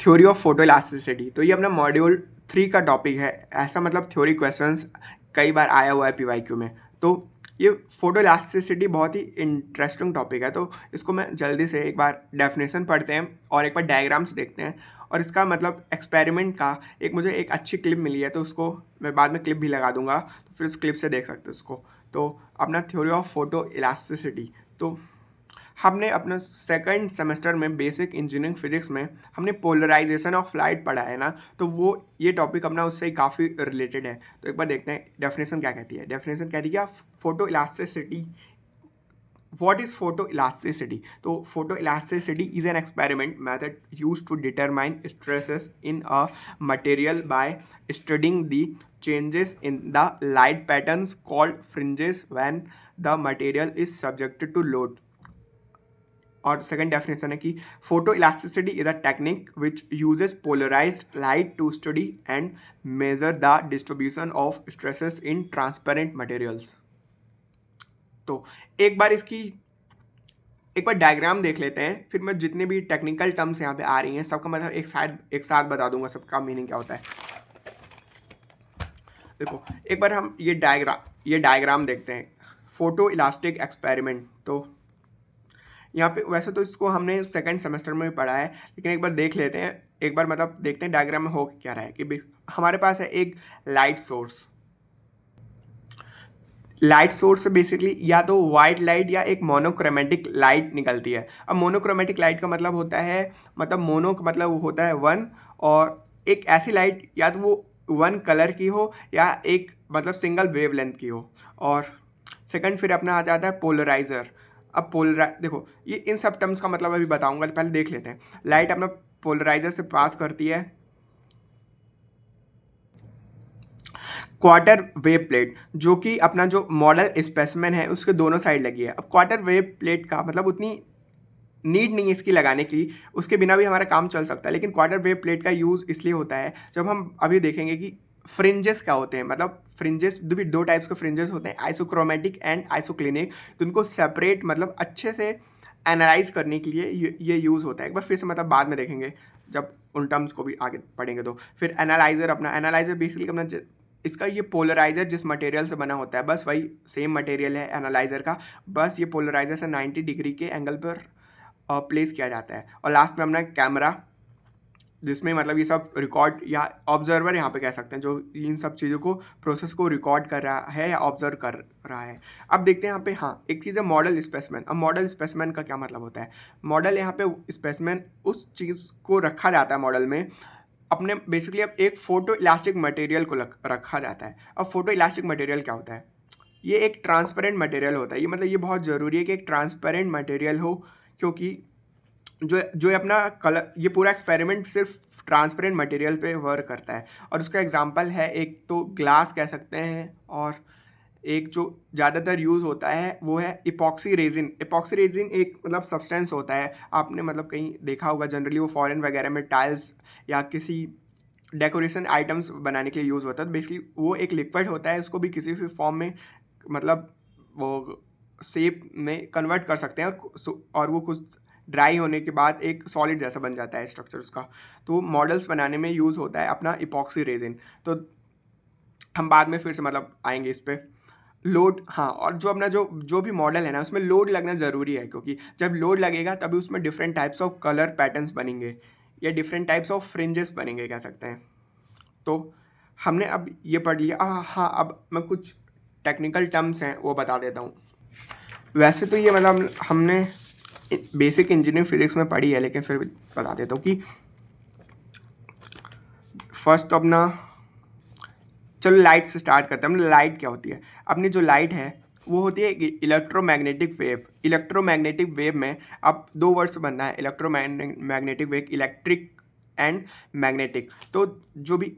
Theory of photo elasticity. तो ये अपना मॉड्यूल 3 का टॉपिक है। ऐसा मतलब थ्योरी क्वेश्चंस कई बार आया हुआ है पीवाईक्यू में। तो ये फोटो इलास्टिसिटी बहुत ही इंटरेस्टिंग टॉपिक है। तो इसको मैं जल्दी से एक बार डेफिनेशन पढ़ते हैं और एक बार डायग्राम्स देखते हैं और इसका मतलब एक्सपेरिमेंट का मुझे एक अच्छी क्लिप मिली है, तो उसको मैं बाद में क्लिप भी लगा दूंगा, तो फिर उस क्लिप से देख सकते हो उसको। तो अपना थ्योरी ऑफ फोटो इलास्टिसिटी, तो हमने अपना सेकंड सेमेस्टर में बेसिक इंजीनियरिंग फिजिक्स में हमने पोलराइजेशन ऑफ लाइट पढ़ा है ना, तो वो ये टॉपिक अपना उससे काफ़ी रिलेटेड है। तो एक बार देखते हैं डेफिनेशन क्या कहती है। डेफिनेशन कहती है photo elasticity. What is photoelasticity? So photoelasticity is an experiment method used to determine stresses in a material by studying the changes in the light patterns called fringes when the material is subjected to load. और second definition है कि photoelasticity is a technique which uses polarised light to study and measure the distribution of stresses in transparent materials. तो एक बार diagram देख लेते हैं, फिर मैं जितने भी टेक्निकल टर्म्स यहाँ पे आ रही हैं सबका मतलब एक साथ बता दूंगा, सबका मीनिंग क्या होता है। देखो एक बार हम ये डायग्राम देखते हैं, फोटो इलास्टिक एक्सपेरिमेंट। तो यहाँ पे वैसे तो इसको हमने सेकंड सेमेस्टर में भी पढ़ा है, लेकिन एक बार देख लेते हैं, एक बार मतलब देखते हैं डायग्राम में हो क्या रहा है। कि हमारे पास है एक लाइट सोर्स से बेसिकली या तो वाइट लाइट या एक मोनोक्रोमेटिक लाइट निकलती है। अब मोनोक्रोमेटिक लाइट का मतलब होता है, मतलब मोनो का मतलब होता है वन, और एक ऐसी लाइट या तो वो वन कलर की हो या एक मतलब सिंगल वेवलेंथ की हो। और सेकंड फिर अपना आ जाता है पोलराइजर। अब देखो ये इन सब टर्म्स का मतलब अभी बताऊंगा, पहले देख लेते हैं। लाइट अपना पोलराइजर से पास करती है क्वार्टर वेव प्लेट, जो कि अपना जो मॉडल स्पेसिमेन है उसके दोनों साइड लगी है। अब क्वार्टर वेव प्लेट का मतलब उतनी नीड नहीं है इसकी लगाने की, उसके बिना भी हमारा काम चल सकता है। लेकिन क्वार्टर वेव प्लेट का यूज़ इसलिए होता है, जब हम अभी देखेंगे कि फ्रिंजेस क्या होते हैं। मतलब फ्रिंजेस दो टाइप्स के फ्रिंजेस होते हैं, आइसोक्रोमेटिक एंड आइसोक्लिनिक। तो उनको सेपरेट मतलब अच्छे से एनालाइज करने के लिए ये यूज़ होता है। एक बार फिर से मतलब बाद में देखेंगे जब उन टर्म्स को भी आगे पढ़ेंगे। तो फिर एनालाइजर बेसिकली अपना इसका ये पोलराइजर जिस मटेरियल से बना होता है, बस वही सेम मटेरियल है एनालाइजर का, बस ये पोलराइजर से 90 डिग्री के एंगल पर प्लेस किया जाता है। और लास्ट में अपना कैमरा, जिसमें मतलब ये सब रिकॉर्ड या ऑब्जर्वर यहाँ पे कह सकते हैं, जो इन सब चीज़ों को प्रोसेस को रिकॉर्ड कर रहा है या ऑब्जर्व कर रहा है। अब देखते हैं यहाँ पे, हाँ एक चीज़ है मॉडल स्पेसिमेन। अब मॉडल स्पेसिमेन का क्या मतलब होता है। मॉडल यहाँ पे स्पेसिमेन उस चीज़ को रखा जाता है मॉडल में अपने बेसिकली। अब एक फोटो इलास्टिक मटेरियल को रखा जाता है। अब फोटो इलास्टिक मटेरियल क्या होता है, ये एक ट्रांसपेरेंट मटेरियल होता है। ये मतलब ये बहुत ज़रूरी है कि एक ट्रांसपेरेंट मटेरियल हो, क्योंकि जो अपना कलर, ये पूरा एक्सपेरिमेंट सिर्फ ट्रांसपेरेंट मटेरियल पे वर्क करता है। और उसका एग्जांपल है एक तो ग्लास कह सकते हैं, और एक जो ज़्यादातर यूज़ होता है वो है इपॉक्सी रेजिन। इपॉक्सी रेजिन एक मतलब सब्सटेंस होता है, आपने मतलब कहीं देखा होगा, जनरली वो फॉरेन वगैरह में टाइल्स या किसी डेकोरेशन आइटम्स बनाने के लिए यूज़ होता है। तो बेसिकली वो एक लिक्विड होता है, उसको भी किसी भी फॉर्म में मतलब वो शेप में कन्वर्ट कर सकते हैं, और वो कुछ ड्राई होने के बाद एक सॉलिड जैसा बन जाता है स्ट्रक्चर उसका। तो मॉडल्स बनाने में यूज़ होता है अपना इपॉक्सी रेजिन। तो हम बाद में फिर से मतलब आएंगे इस पर लोड। हाँ, और जो अपना जो भी मॉडल है ना, उसमें लोड लगना ज़रूरी है, क्योंकि जब लोड लगेगा तभी उसमें different types of colour patterns बनेंगे या डिफरेंट टाइप्स ऑफ फ्रिंजेस बनेंगे कह सकते हैं। तो हमने अब ये पढ़ लिया। हाँ, अब मैं कुछ टेक्निकल टर्म्स हैं वो बता देता हूँ। वैसे तो ये मतलब हमने बेसिक इंजीनियरिंग फिजिक्स में पढ़ी है, लेकिन फिर भी बता देता हूँ कि फर्स्ट तो अपना चलो लाइट से स्टार्ट करते हैं। मतलब लाइट क्या होती है। अपनी जो लाइट है वो होती है इलेक्ट्रोमैग्नेटिक वेव। इलेक्ट्रोमैग्नेटिक वेव में अब दो वर्ड्स बनना है, electromagnetic wave, electric and magnetic. तो जो भी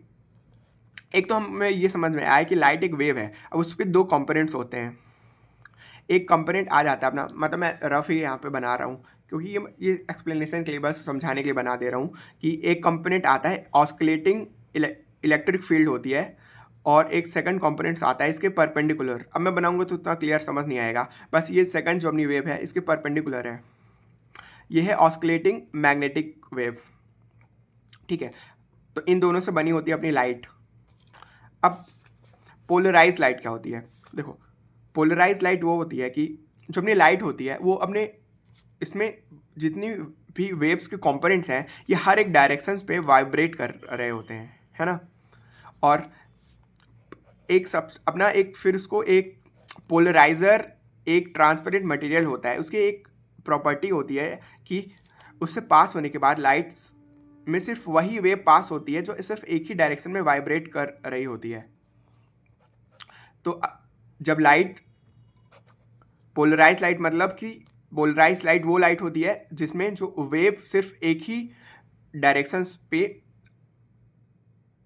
एक तो हमें ये समझ में आया कि लाइट एक वेव है। अब उस पर दो कंपोनेंट्स होते हैं। एक कंपोनेंट आ जाता है अपना, मतलब मैं रफ ही यहाँ पे बना रहा हूँ, क्योंकि ये एक्सप्लेनेशन के लिए बस समझाने के लिए बना दे रहा हूँ कि एक कंपोनेंट आता है ऑस्किलेटिंग इलेक्ट्रिक फील्ड होती है, और एक सेकंड कंपोनेंट्स आता है इसके परपेंडिकुलर। अब मैं बनाऊंगा तो उतना क्लियर समझ नहीं आएगा, बस ये सेकंड जो अपनी वेव है इसके परपेंडिकुलर है, ये है ऑस्किलेटिंग मैग्नेटिक वेव। ठीक है। तो इन दोनों से बनी होती है अपनी लाइट। अब पोलराइज लाइट क्या होती है? देखो, पोलराइज लाइट वो होती है कि जो अपनी लाइट होती है वो अपने इसमें जितनी भी वेव्स के कंपोनेंट्स हैं ये हर एक डायरेक्शंस पे वाइब्रेट कर रहे होते हैं, है ना। और एक सब अपना एक फिर उसको एक पोलराइज़र एक ट्रांसपेरेंट मटेरियल होता है, उसकी एक प्रॉपर्टी होती है कि उससे पास होने के बाद लाइट्स में सिर्फ वही वेव पास होती है जो सिर्फ एक ही डायरेक्शन में वाइब्रेट कर रही होती है। तो जब लाइट पोलराइज लाइट मतलब कि पोलराइज लाइट वो लाइट होती है जिसमें जो वेव सिर्फ एक ही डायरेक्शंस पे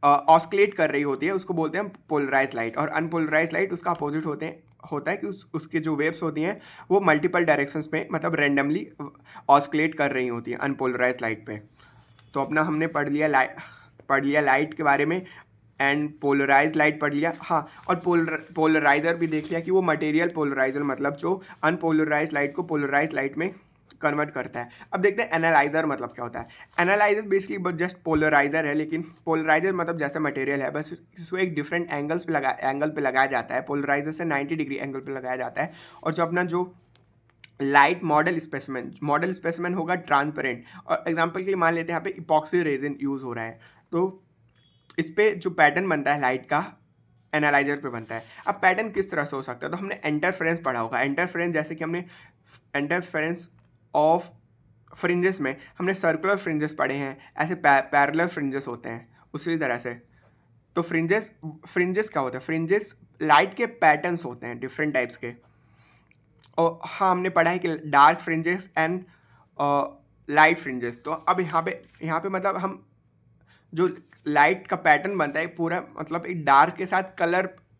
ऑस्किलेट कर रही होती है, उसको बोलते हैं पोलराइज लाइट। और अनपोलराइज लाइट उसका अपोजिट होता है कि उसके जो वेव्स होती हैं वो मल्टीपल डायरेक्शंस में मतलब रेंडमली ऑस्किलेट कर रही होती हैं अनपोलराइज लाइट पे। तो अपना हमने पढ़ लिया लाइट के बारे में एंड पोलराइज लाइट पढ़ लिया। हाँ, और पोलराइजर भी देख लिया कि वो मटेरियल पोलराइजर मतलब जो अनपोलराइज लाइट को पोलराइज लाइट में कन्वर्ट करता है। अब देखते हैं एनालाइजर मतलब क्या होता है। एनालाइजर बेसिकली जस्ट पोलराइजर है, लेकिन पोलराइजर मतलब जैसे मटेरियल है, बस इसको एक डिफरेंट एंगल पे लगाया जाता है। पोलराइजर से 90 डिग्री एंगल पे लगाया जाता है। और जो अपना जो लाइट मॉडल स्पेसिमेन होगा ट्रांसपेरेंट। और एग्जांपल के लिए मान लेते हैं यहाँ पे इपॉक्सी रेजिन यूज़ हो रहा है, तो इस पर जो पैटर्न बनता है लाइट का एनालाइजर पे बनता है। अब पैटर्न किस तरह से हो सकता है? तो हमने इंटरफेरेंस पढ़ा होगा। इंटरफेरेंस जैसे कि हमने इंटरफेरेंस ऑफ फ्रिंजेस में हमने सर्कुलर फ्रिंजेस पढ़े हैं, ऐसे पैरेलल फ्रिंजेस होते हैं उसी तरह से। तो फ्रिंजेस क्या होता है? फ्रिंजेस लाइट के पैटर्न्स होते हैं डिफरेंट टाइप्स के। और हाँ, हमने पढ़ा है कि dark fringes and light fringes. तो अब यहाँ पे मतलब हम जो लाइट का पैटर्न बनता है पूरा मतलब एक डार्क के साथ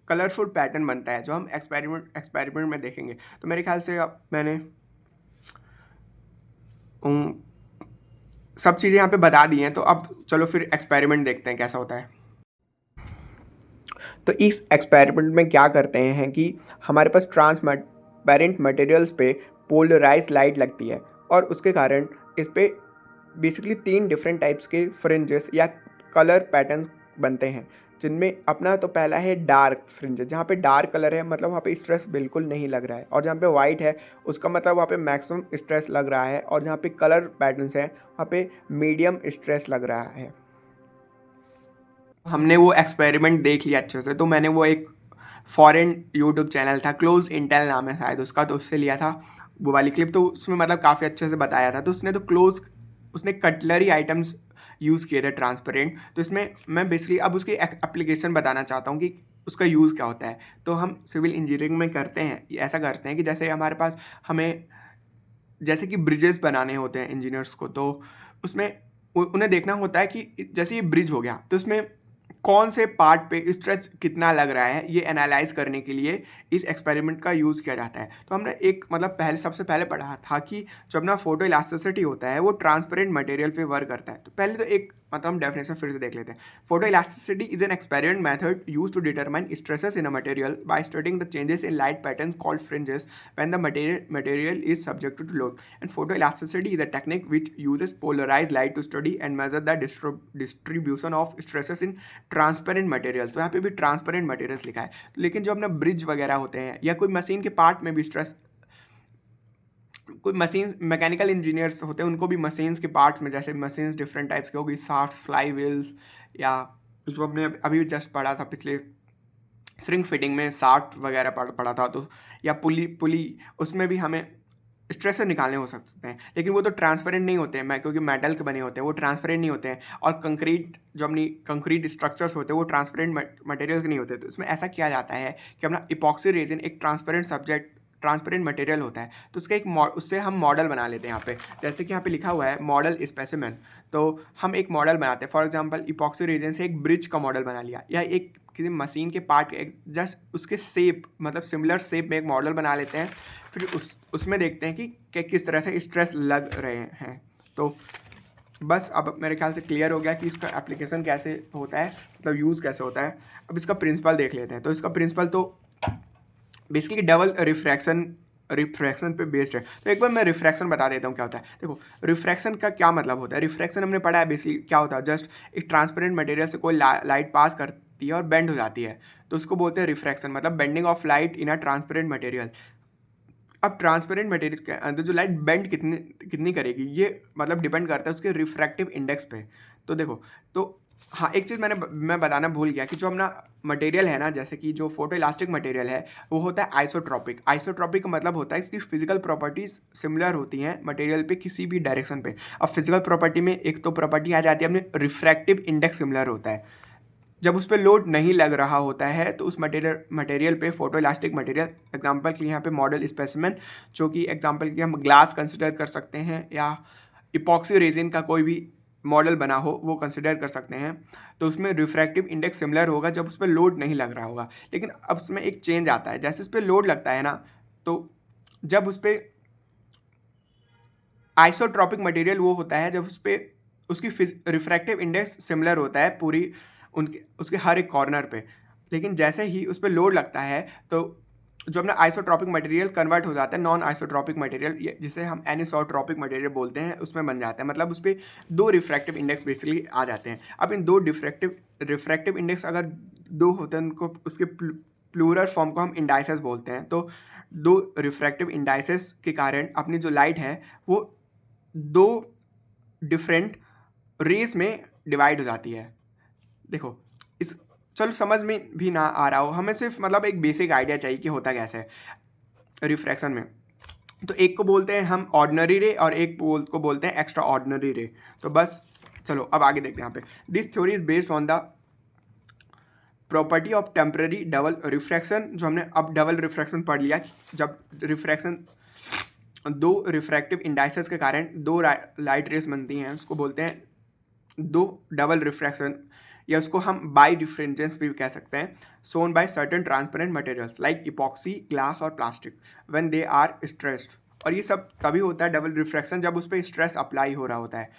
कलरफुल पैटर्न बनता है जो हम एक्सपेरिमेंट में देखेंगे। तो मेरे ख्याल से अब मैंने सब चीज़ें यहाँ पे बता दी हैं। तो अब चलो फिर एक्सपेरिमेंट देखते हैं कैसा होता है। तो इस एक्सपेरिमेंट में क्या करते हैं कि हमारे पास ट्रांसपेरेंट मटेरियल्स पे पोलराइज लाइट लगती है और उसके कारण इस पे बेसिकली 3 डिफरेंट टाइप्स के फ्रिंजेस या कलर पैटर्न्स बनते हैं, जिनमें अपना तो पहला है डार्क फ्रिंजेस। जहाँ पे डार्क कलर है मतलब वहाँ पे स्ट्रेस बिल्कुल नहीं लग रहा है, और जहाँ पे वाइट है उसका मतलब वहाँ पे मैक्सिमम स्ट्रेस लग रहा है, और जहाँ पे कलर पैटर्न्स हैं वहाँ पे मीडियम स्ट्रेस लग रहा है। हमने वो एक्सपेरिमेंट देख लिया अच्छे से। तो मैंने वो एक फॉरेन यूट्यूब चैनल था, क्लोज इंटेल नाम है शायद उसका, तो उससे लिया था वो वाली क्लिप। तो उसमें मतलब काफ़ी अच्छे से बताया था। तो उसने कटलरी आइटम्स यूज़ किए थे ट्रांसपेरेंट। तो इसमें मैं बेसिकली अब उसकी एप्लीकेशन बताना चाहता हूँ कि उसका यूज़ क्या होता है। तो हम सिविल इंजीनियरिंग में ऐसा करते हैं कि जैसे हमारे पास हमें जैसे कि ब्रिजेस बनाने होते हैं इंजीनियर्स को, तो उसमें उन्हें देखना होता है कि जैसे ये ब्रिज हो गया तो उसमें कौन से पार्ट पे स्ट्रेस कितना लग रहा है, ये एनालाइज करने के लिए इस एक्सपेरिमेंट का यूज़ किया जाता है। तो हमने एक मतलब सबसे पहले पढ़ा था कि जो अपना फोटो इलास्टिसिटी होता है वो ट्रांसपेरेंट मटेरियल पे वर्क करता है। तो पहले तो एक मतलब हम डेफिनेशन फिर से देख लेते हैं। Photoelasticity is an experiment method use to determine stresses in a material by studying the changes in light patterns called fringes when the material is subjected to load. And photoelasticity is a technique which uses polarized light to study and measure the distribution of stresses in transparent materials. तो यहाँ पे भी transparent materials लिखा है। लेकिन जो अपना bridge वगैरह होते हैं या कोई मशीन के पार्ट में भी स्ट्रेस, कोई मशीन मैकेनिकल इंजीनियर्स होते हैं उनको भी मशीन्स के पार्ट्स में, जैसे मशीन्स डिफरेंट टाइप्स की होगी, शाफ्ट, फ्लाई व्हील्स, या जो हमने अभी जस्ट पढ़ा था पिछले स्ट्रिंग फिटिंग में शाफ्ट वगैरह पढ़ा था, तो या पुली उसमें भी हमें स्ट्रेसर निकालने हो सकते हैं। लेकिन वो तो ट्रांसपेरेंट नहीं होते हैं, क्योंकि मेटल के बने होते हैं, वो ट्रांसपेरेंट नहीं होते हैं। और जो अपनी कंक्रीट स्ट्रक्चर्स होते हैं वो ट्रांसपेरेंट मटेरियल के नहीं होते। तो इसमें ऐसा किया जाता है कि अपना इपॉक्सी रेजिन एक ट्रांसपेरेंट मटेरियल होता है। तो उससे हम मॉडल बना लेते हैं यहाँ पे। जैसे कि यहाँ पे लिखा हुआ है मॉडल स्पेसिमेन, तो हम एक मॉडल बनाते हैं। फॉर एग्जांपल इपॉक्सी रेजिन से एक ब्रिज का मॉडल बना लिया, या एक किसी मशीन के पार्ट जस्ट उसके शेप मतलब सिमिलर शेप में एक मॉडल बना लेते हैं। फिर उसमें देखते हैं कि किस तरह से स्ट्रेस लग रहे हैं। तो बस अब मेरे ख्याल से क्लियर हो गया कि इसका एप्लीकेशन कैसे होता है, मतलब यूज़ कैसे होता है। अब इसका प्रिंसिपल देख लेते हैं। तो इसका प्रिंसिपल तो बेसिकली डबल रिफ्रैक्शन पे बेस्ड है। तो एक बार मैं रिफ्रैक्शन बता देता हूँ क्या होता है। देखो, रिफ्रैक्शन का क्या मतलब होता है। रिफ्रैक्शन हमने पढ़ा है बेसिकली क्या होता है, जस्ट एक ट्रांसपेरेंट मटेरियल से कोई लाइट पास करती है और बेंड हो जाती है, तो उसको बोलते हैं रिफ्रैक्शन, मतलब bending of light in a transparent material. अब ट्रांसपेरेंट मटेरियल के अंदर जो लाइट बेंड कितनी कितनी करेगी, ये मतलब डिपेंड करता है उसके रिफ्रैक्टिव इंडेक्स पे। तो देखो, तो हाँ, एक चीज़ मैं बताना भूल गया कि जो अपना मटेरियल है ना, जैसे कि जो फोटो इलास्टिक मटेरियल है वो होता है आइसोट्रॉपिक। आइसोट्रॉपिक का मतलब होता है कि फिजिकल प्रॉपर्टीज सिमिलर होती हैं मटेरियल पे किसी भी डायरेक्शन पे। अब फिजिकल प्रॉपर्टी में एक तो प्रॉपर्टी आ जाती है अपने रिफ्रैक्टिव इंडेक्स सिमिलर होता है। जब उस पर लोड नहीं लग रहा होता है तो उस मटेरियल पे फोटो इलास्टिक मटेरियल, एग्जांपल के लिए यहाँ पे मॉडल स्पेसिमेन, जो कि एग्जांपल के लिए हम ग्लास कंसिडर कर सकते हैं या इपॉक्सी रेजिन का कोई भी मॉडल बना हो वो कंसिडर कर सकते हैं। तो उसमें रिफ्रैक्टिव इंडेक्स सिमिलर होगा जब उस पर लोड नहीं लग रहा होगा। लेकिन अब उसमें एक चेंज आता है, जैसे उस पर लोड लगता है ना, तो जब उस पर आइसोट्रॉपिक मटेरियल वो होता है जब उस पर उसकी रिफ्रैक्टिव इंडेक्स सिमिलर होता है पूरी उनके उसके हर एक कॉर्नर पे। लेकिन जैसे ही उस पर लोड लगता है तो जो अपना आइसोट्रॉपिक मटेरियल कन्वर्ट हो जाता है नॉन आइसोट्रॉपिक मटेरियल, जिसे हम एनिसोट्रॉपिक मटेरियल बोलते हैं, उसमें बन जाता है। मतलब उस पर दो रिफ्रैक्टिव इंडेक्स बेसिकली आ जाते हैं। अब इन दो रिफ्रैक्टिव इंडेक्स अगर दो होते हैं, उनको उसके प्लूरल फॉर्म को हम इंडाइसेस बोलते हैं। तो दो रिफ्रैक्टिव इंडाइसेस के कारण अपनी जो लाइट है वो दो डिफरेंट रेस में डिवाइड हो जाती है। देखो, इस चलो समझ में भी ना आ रहा हो, हमें सिर्फ मतलब एक बेसिक आइडिया चाहिए कि होता कैसे है रिफ्रैक्शन में। तो एक को बोलते हैं हम ऑर्डिनरी रे और एक को बोलते हैं एक्स्ट्रा ऑर्डिनरी रे। तो बस चलो अब आगे देखते हैं यहाँ पे। This theory is based on the property of temporary double refraction. जो हमने अब डबल रिफ्रैक्शन पढ़ लिया, जब रिफ्रैक्शन दो रिफ्रैक्टिव इंडाइसेस के कारण दो लाइट रेस बनती हैं, उसको बोलते हैं दो डबल रिफ्रैक्शन, या उसको हम बाई डिफरेंजेंस भी कह सकते हैं, shown by certain transparent materials like epoxy, glass और plastic when they are stressed. और ये सब तभी होता है डबल रिफ्रैक्शन जब उस पर स्ट्रेस अप्लाई हो रहा होता है।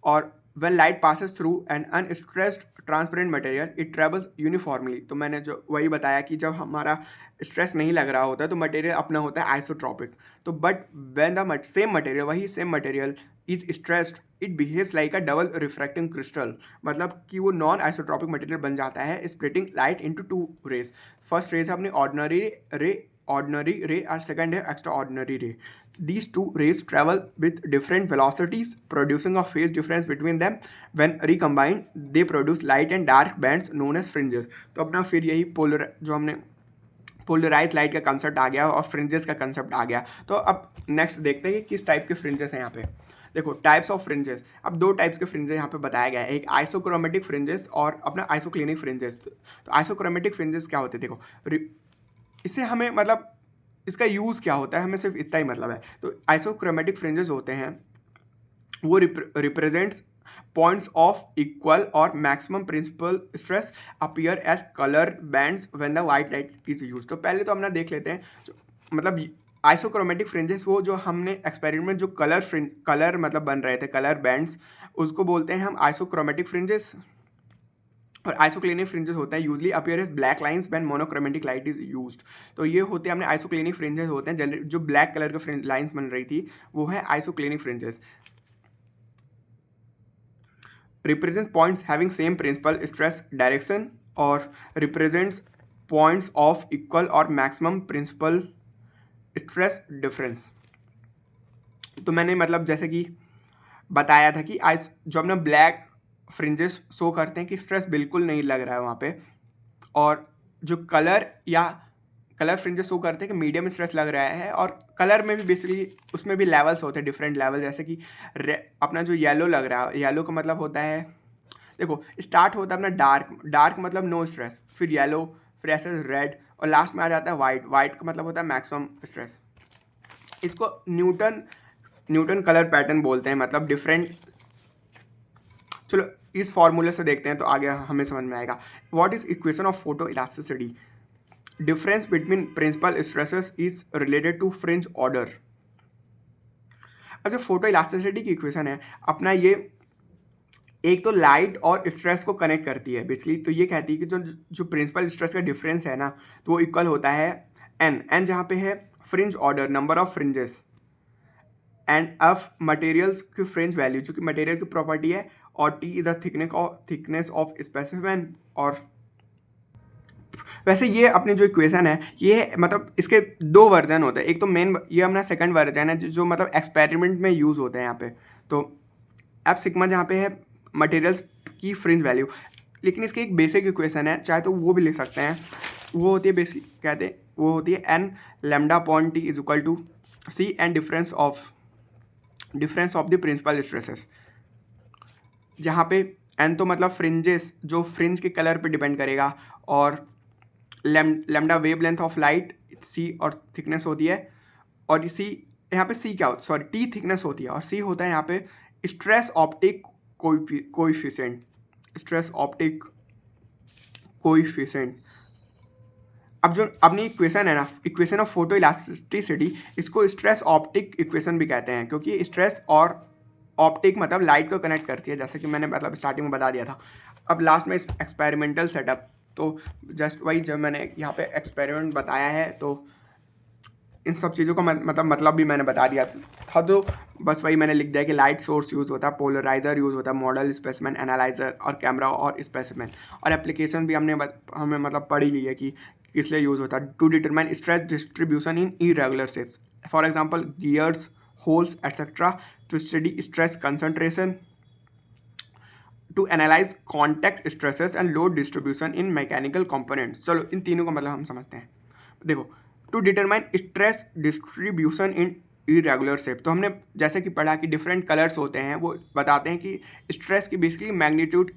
और when light passes through an unstressed transparent material it travels uniformly। तो मैंने जो वही बताया कि जब हमारा स्ट्रेस नहीं लग रहा होता है तो मटेरियल अपना होता है आइसोट्रॉपिक। तो but when the same material, वही same material is stressed it behaves like a double refracting crystal. मतलब कि वो नॉन आइसोट्रॉपिक मटेरियल बन जाता है, splitting light into two rays. First rays है अपनी ऑर्डिनरी रे और सेकंड है extraordinary ray. These two rays travel with different velocities, producing a phase difference between them. When recombined, they produce light and dark bands known as fringes। तो अपना फिर यही जो हमने पोलराइज लाइट का concept आ गया और फ्रिंजेस का कंसेप्ट आ गया। तो अब नेक्स्ट देखते हैं कि किस टाइप के फ्रिंजेस हैं यहाँ पे। देखो, टाइप्स ऑफ फ्रिंजेस। अब दो टाइप्स के फ्रिंजेस यहाँ पे बताया गया है, एक आइसोक्रोमेटिक फ्रिंजेस और अपना आइसोक्लिनिक फ्रिंजेस। तो आइसोक्रोमेटिक फ्रिंजेस क्या होते हैं, देखो इससे हमें मतलब इसका यूज़ क्या होता है, हमें सिर्फ इतना ही मतलब है। तो आइसोक्रोमेटिक फ्रिंजेस होते हैं वो रिप्रेजेंट्स पॉइंट्स ऑफ इक्वल और maximum principal stress appear as colour bands when the white light is use. तो पहले तो हम ना देख लेते हैं मतलब आइसोक्रोमेटिक फ्रिंजेस, वो जो हमने एक्सपेरिमेंट जो कलर मतलब बन रहे थे कलर बैंड्स, उसको बोलते हैं हम आइसोक्रोमेटिक फ्रिंजेस। और आइसोक्लिनिक फ्रिंजेस होते हैं usually appear as black lines when monochromatic light is used. तो ये होते हैं अपने आइसोक्लिनिक फ्रिंजेस होते हैं, जनरली जो ब्लैक कलर के लाइंस बन रही थी वो है isoclinic fringes. Represent points having same principal stress direction और रिप्रेजेंट्स पॉइंट्स ऑफ इक्वल और मैक्सिमम प्रिंसिपल स्ट्रेस डिफरेंस। तो मैंने मतलब जैसे कि बताया था कि जो अपना ब्लैक फ्रिंजेस शो करते हैं कि स्ट्रेस बिल्कुल नहीं लग रहा है वहाँ पे, और जो कलर फ्रिंजेस शो करते हैं कि मीडियम स्ट्रेस लग रहा है। और कलर में भी बेसिकली उसमें भी लेवल्स होते हैं, डिफरेंट लेवल, जैसे कि अपना जो येलो लग रहा है, येलो का मतलब होता है, देखो स्टार्ट होता है अपना डार्क मतलब नो स्ट्रेस, फिर येलो, फिर ऐसे रेड, और लास्ट में आ जाता है वाइट का मतलब होता है मैक्सिमम स्ट्रेस। इसको न्यूटन कलर पैटर्न बोलते हैं, मतलब डिफरेंट। चलो इस फॉर्मूले से देखते हैं तो आगे हमें समझ में आएगा। What is equation of photoelasticity? Difference between principal stresses is related to fringe order. अब जो फोटो इलास्टिसिटी की इक्वेशन है अपना, ये एक तो लाइट और स्ट्रेस को कनेक्ट करती है बेसिकली। तो ये कहती है कि जो प्रिंसिपल स्ट्रेस का डिफरेंस है ना, तो वो इक्वल होता है एन जहाँ पे है fringe order, number of fringes and F materials की फ्रिंज वैल्यू, जो कि मटेरियल की प्रॉपर्टी है, और T is a thickness of specimen. और वैसे ये अपनी जो इक्वेशन है ये मतलब इसके दो वर्जन होते हैं, एक तो मेन ये अपना सेकंड वर्जन है जो मतलब एक्सपेरिमेंट में यूज़ होते हैं यहाँ पे। तो एफ सिग्मा जहाँ पे है मटेरियल्स की फ्रिंज वैल्यू, लेकिन इसकी एक बेसिक इक्वेशन है, चाहे तो वो भी लिख सकते हैं, वो होती है बेसिक कहते हैं वो होती है n lambda upon t is equal to c and difference of the principal stresses, जहाँ पे एन तो मतलब फ्रिंजेस, जो फ्रिंज के कलर पे डिपेंड करेगा, और lambda wavelength of light c और थिकनेस होती है, और सी यहाँ पे सी क्या होता है, सॉरी टी थिकनेस होती है, और सी होता है यहाँ पे stress optic coefficient, stress optic coefficient. अब जो अपनी इक्वेशन है ना, इक्वेशन ऑफ फोटो इलास्टिसिटी, इसको स्ट्रेस ऑप्टिक इक्वेशन भी कहते हैं, क्योंकि स्ट्रेस और ऑप्टिक मतलब लाइट को कनेक्ट करती है, जैसे कि मैंने मतलब स्टार्टिंग में बता दिया था। अब लास्ट में एक्सपेरिमेंटल सेटअप, तो जस्ट वही जब मैंने यहाँ पे एक्सपेरिमेंट बताया है तो इन सब चीज़ों का मतलब भी मैंने बता दिया था, तो बस वही मैंने लिख दिया कि लाइट सोर्स यूज़ होता है, पोलराइजर यूज़ होता है, मॉडल, स्पेसिमेन एनालाइजर, और कैमरा और स्पेसिमेन, और एप्लीकेशन भी हमें मतलब पढ़ ही ली है कि किस लिए यूज़ होता है। To determine stress distribution in irregular shapes, for example gears, holes etcetera, to study stress concentration, to analyse contact stresses and load distribution in mechanical components. चलो इन तीनों का मतलब हम समझते हैं। देखो, to determine stress distribution in irregular shape, तो हमने जैसे कि पढ़ा कि डिफरेंट कलर्स होते हैं, वो बताते हैं कि स्ट्रेस की बेसिकली मैग्नीट्यूड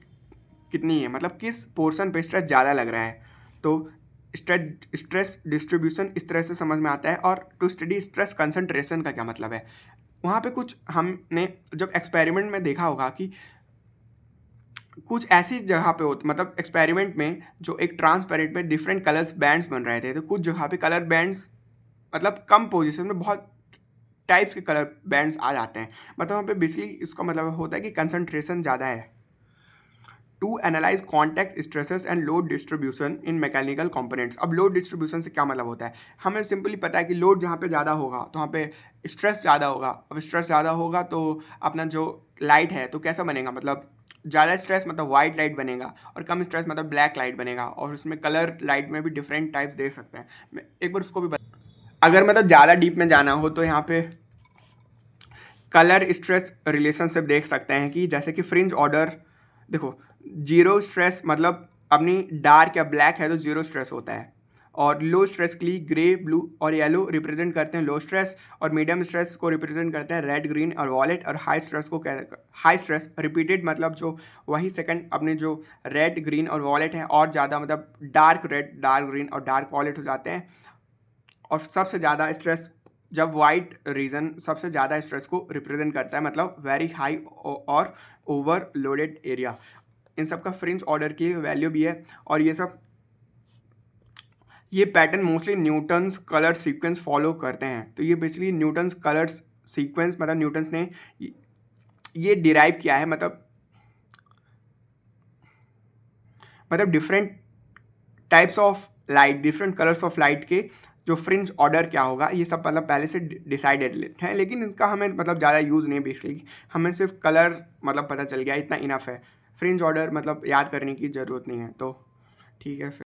कितनी है, मतलब किस पोर्शन पे स्ट्रेस ज़्यादा लग रहा है। तो स्ट्रेस डिस्ट्रीब्यूशन इस तरह से समझ में आता है। और टू स्टडी स्ट्रेस कंसंट्रेशन का क्या मतलब है, वहाँ पे कुछ हमने जब एक्सपेरिमेंट में देखा होगा कि कुछ ऐसी जगह पे होती, मतलब एक्सपेरिमेंट में जो एक ट्रांसपेरेंट में डिफरेंट कलर्स बैंड्स बन रहे थे, तो कुछ जगह पे कलर बैंड्स मतलब कम पोजीशन में बहुत टाइप्स के कलर बैंड्स आ जाते हैं, मतलब वहाँ पे बेसिकली इसका मतलब होता है कि कंसंट्रेशन ज़्यादा है। To analyse contact stresses and load distribution in mechanical components. अब लोड डिस्ट्रीब्यूशन से क्या मतलब होता है, हमें सिंपली पता है कि लोड जहाँ पे ज़्यादा होगा तो वहाँ पे स्ट्रेस ज़्यादा होगा। अब स्ट्रेस ज़्यादा होगा तो अपना जो लाइट है तो कैसा बनेगा, मतलब ज़्यादा स्ट्रेस मतलब वाइट लाइट बनेगा, और कम स्ट्रेस मतलब ब्लैक लाइट बनेगा। और उसमें कलर लाइट में भी डिफरेंट टाइप्स देख सकते हैं। मैं एक बार उसको भी अगर मतलब ज़्यादा डीप में जाना हो तो यहाँ पे कलर स्ट्रेस रिलेशनशिप देख सकते हैं कि जैसे कि फ्रिंज ऑर्डर, देखो जीरो स्ट्रेस मतलब अपनी डार्क या ब्लैक है तो जीरो स्ट्रेस होता है, और लो स्ट्रेस के लिए ग्रे, ब्लू और येलो रिप्रेजेंट करते हैं लो स्ट्रेस, और मीडियम स्ट्रेस को रिप्रेजेंट करते हैं रेड, ग्रीन और वॉलेट, और हाई स्ट्रेस को हाई स्ट्रेस रिपीटेड मतलब जो वही सेकंड अपने जो रेड, ग्रीन और वॉलेट हैं और ज़्यादा मतलब डार्क रेड, डार्क ग्रीन और डार्क वॉलेट हो जाते हैं। और सबसे ज़्यादा स्ट्रेस जब वाइट रीजन सबसे ज़्यादा स्ट्रेस को रिप्रेजेंट करता है, मतलब वेरी हाई और ओवरलोडेड एरिया। इन सब का फ्रिंज ऑर्डर की वैल्यू भी है। और ये pattern mostly Newton's colour sequence follow करते हैं। तो ये बेसिकली न्यूटन्स कलर सीक्वेंस मतलब न्यूटन्स ने ये डिराइव किया है, मतलब different types of light, different colours of light के जो फ्रिंज ऑर्डर क्या होगा ये सब मतलब पहले से डिसाइडेड है, लेकिन इनका हमें मतलब ज़्यादा यूज़ नहीं है। बेसिकली हमें सिर्फ कलर मतलब पता चल गया, इतना इनफ है। फ्रिंज ऑर्डर मतलब याद करने की ज़रूरत नहीं है। तो ठीक है फिर।